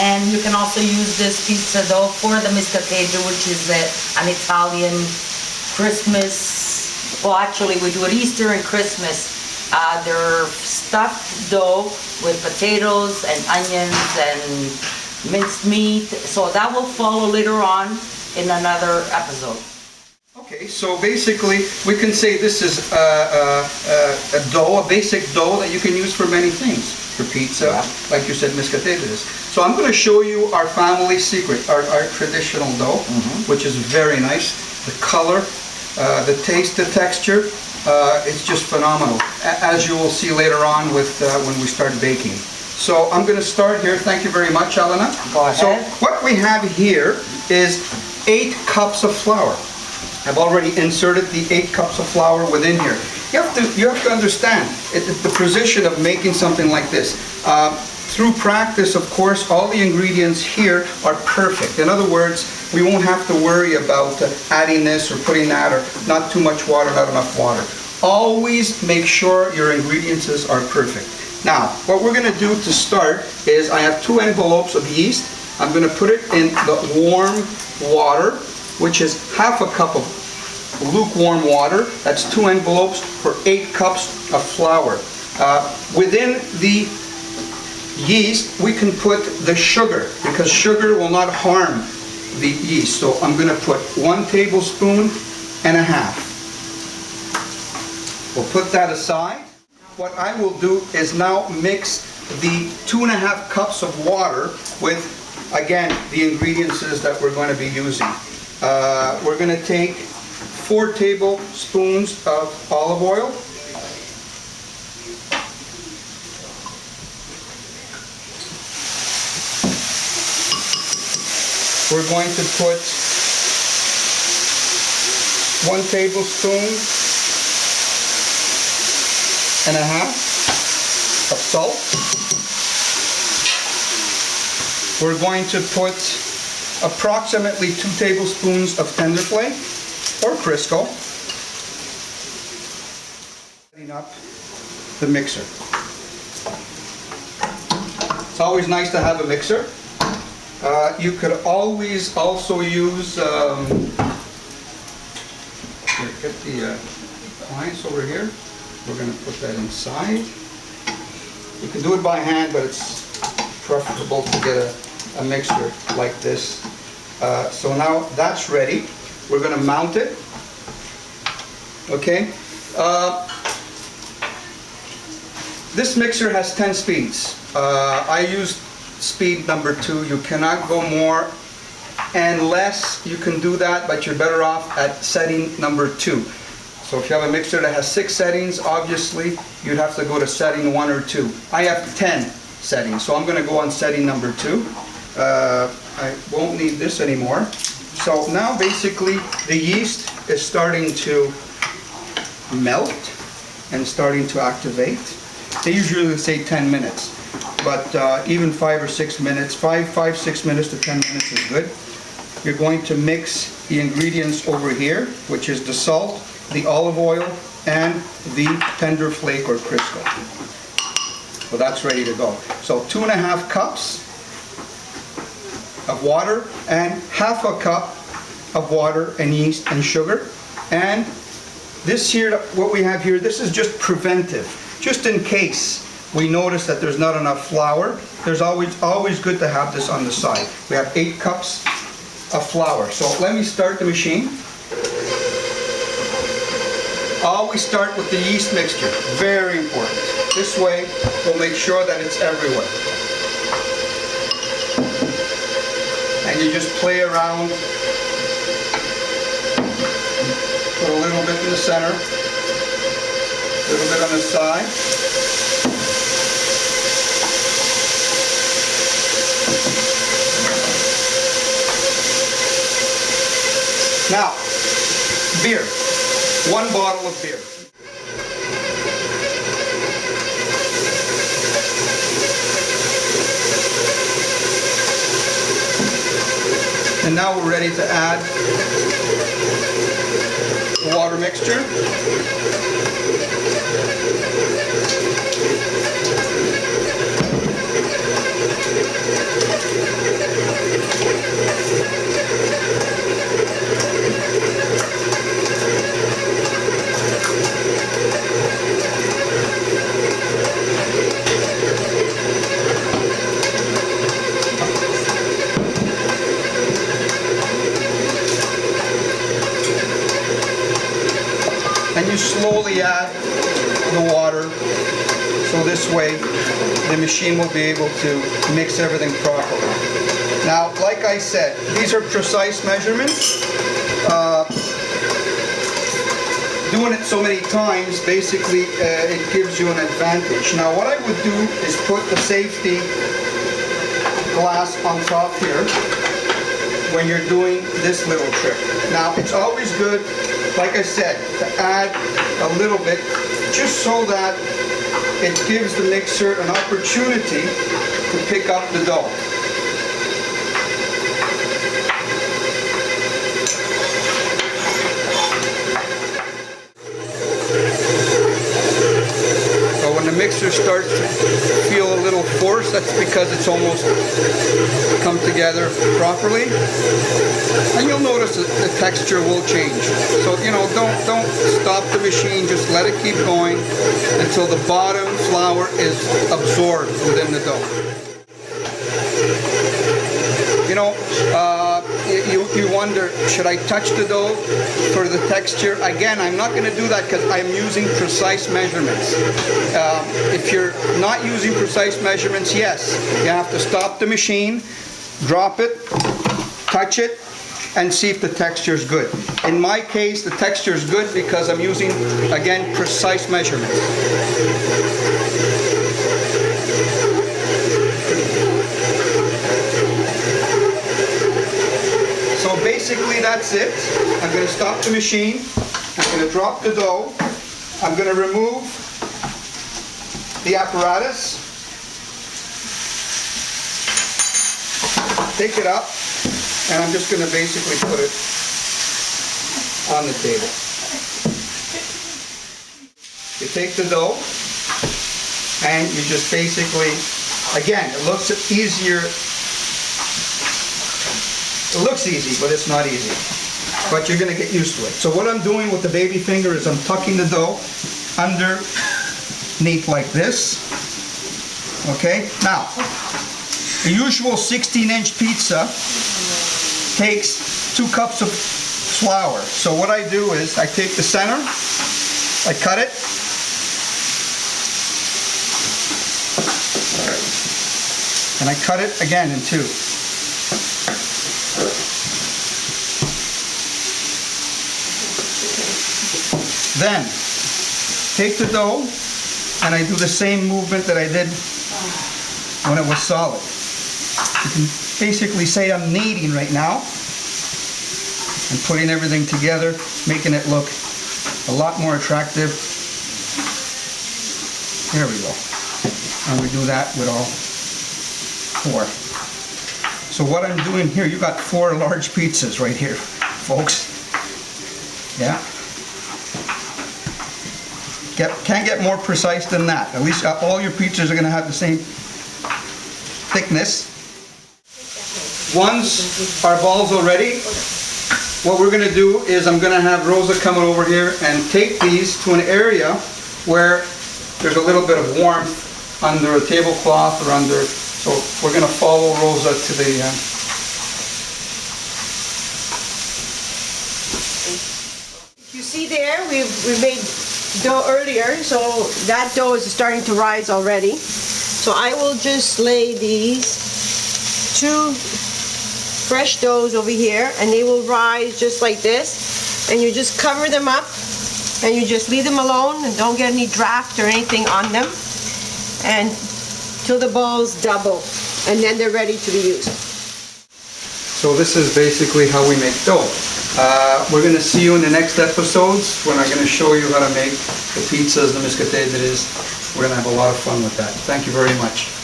And you can also use this pizza dough for the miscateggio, which is an Italian Christmas. Well, actually, we do it Easter and Christmas. They're stuffed dough with potatoes and onions and minced meat. So that will follow later on in another episode. Okay, so basically we can say this is a dough, a basic dough that you can use for many things. For pizza, like you said, miscateggio. So I'm going to show you our family secret, our traditional dough, which is very nice. The color, the taste, the texture, it's just phenomenal, as you will see later on with when we start baking. So I'm going to start here. Thank you very much, Elena. Go ahead. So what we have here is 8 cups of flour. I've already inserted the 8 cups of flour within here. You have to understand the precision of making something like this. Through practice, of course, all the ingredients here are perfect. In other words, we won't have to worry about adding this or putting that, or not too much water, not enough water. Always make sure your ingredients are perfect. Now, what we're going to do to start is I have 2 envelopes of yeast. I'm going to put it in the warm water, which is half a cup of lukewarm water. That's 2 envelopes for 8 cups of flour. Within the yeast, we can put the sugar, because sugar will not harm the yeast. So I'm going to put 1 tablespoon and a half. We'll put that aside. What I will do is now mix the 2.5 cups of water with, again, the ingredients that we're going to be using. We're going to take 4 tablespoons of olive oil. We're going to put 1 tablespoon and a half of salt. We're going to put approximately 2 tablespoons of tenderflake or Crisco. Setting up the mixer. It's always nice to have a mixer. You could always also use, get the appliance over here. We're going to put that inside. You can do it by hand, but it's preferable to get a mixer like this. So now that's ready. We're going to mount it. Okay. This mixer has 10 speeds. I used speed number 2. You cannot go more and less. You can do that, but you're better off at setting number 2. So if you have a mixer that has 6 settings, obviously you'd have to go to setting 1 or 2. I have 10 settings, so I'm going to go on setting number 2. I won't need this anymore. So now basically the yeast is starting to melt and starting to activate. They usually say 10 minutes, but even 5 or 6 minutes, 6 minutes to 10 minutes is good. You're going to mix the ingredients over here, which is the salt, the olive oil, and the tender flake or Crisco. So that's ready to go. So 2.5 cups of water and half a cup of water and yeast and sugar. And this here, what we have here, this is just preventive. Just in case we notice that there's not enough flour, there's always good to have this on the side. We have 8 cups of flour. So let me start the machine. Always start with the yeast mixture, very important. This way we'll make sure that it's everywhere. And you just play around, put a little bit in the center, a little bit on the side. Now, beer. 1 bottle of beer. And now we're ready to add the water mixture. slowly add the water. So this way, the machine will be able to mix everything properly. Now, like I said, these are precise measurements. Doing it so many times, basically, it gives you an advantage. Now, what I would do is put the safety glass on top here when you're doing this little trick. Now, it's always good, like I said, to add a little bit, just so that it gives the mixer an opportunity to pick up the dough. So when the mixer starts to feel a little force, that's because it's almost come together properly. And you'll notice that the texture will change. So, you know, don't stop the machine, just let it keep going until the bottom flour is absorbed within the dough. You know, you wonder, should I touch the dough for the texture? Again, I'm not going to do that because I'm using precise measurements. If you're not using precise measurements, yes, you have to stop the machine, drop it, touch it, and see if the texture is good. In my case, the texture is good because I'm using, again, precise measurements. So basically that's it. I'm going to stop the machine. I'm going to drop the dough. I'm going to remove the apparatus. Take it up. And I'm just going to basically put it on the table. You take the dough and you just basically, again, it looks easier. It looks easy, but it's not easy. But you're going to get used to it. So what I'm doing with the baby finger is I'm tucking the dough underneath like this. Okay? Now, the usual 16-inch pizza takes 2 cups of flour. So what I do is I take the center, I cut it, and I cut it again in 2. Then take the dough and I do the same movement that I did when it was solid. You can basically say I'm kneading right now and putting everything together, making it look a lot more attractive. There we go. And we do that with all 4. So what I'm doing here, you got 4 large pizzas right here, folks. Yeah. Can't get more precise than that. At least all your pizzas are going to have the same thickness. Once our balls are ready, what we're going to do is I'm going to have Rosa come over here and take these to an area where there's a little bit of warmth under a tablecloth or under, so we're going to follow Rosa to the You see there, we made dough earlier, so that dough is starting to rise already. So I will just lay these 2 fresh doughs over here, and they will rise just like this. And you just cover them up, and you just leave them alone, and don't get any draft or anything on them, and till the balls double, and then they're ready to be used. So this is basically how we make dough. We're going to see you in the next episodes when I'm going to show you how to make the pizzas, the miscatedres. We're going to have a lot of fun with that. Thank you very much.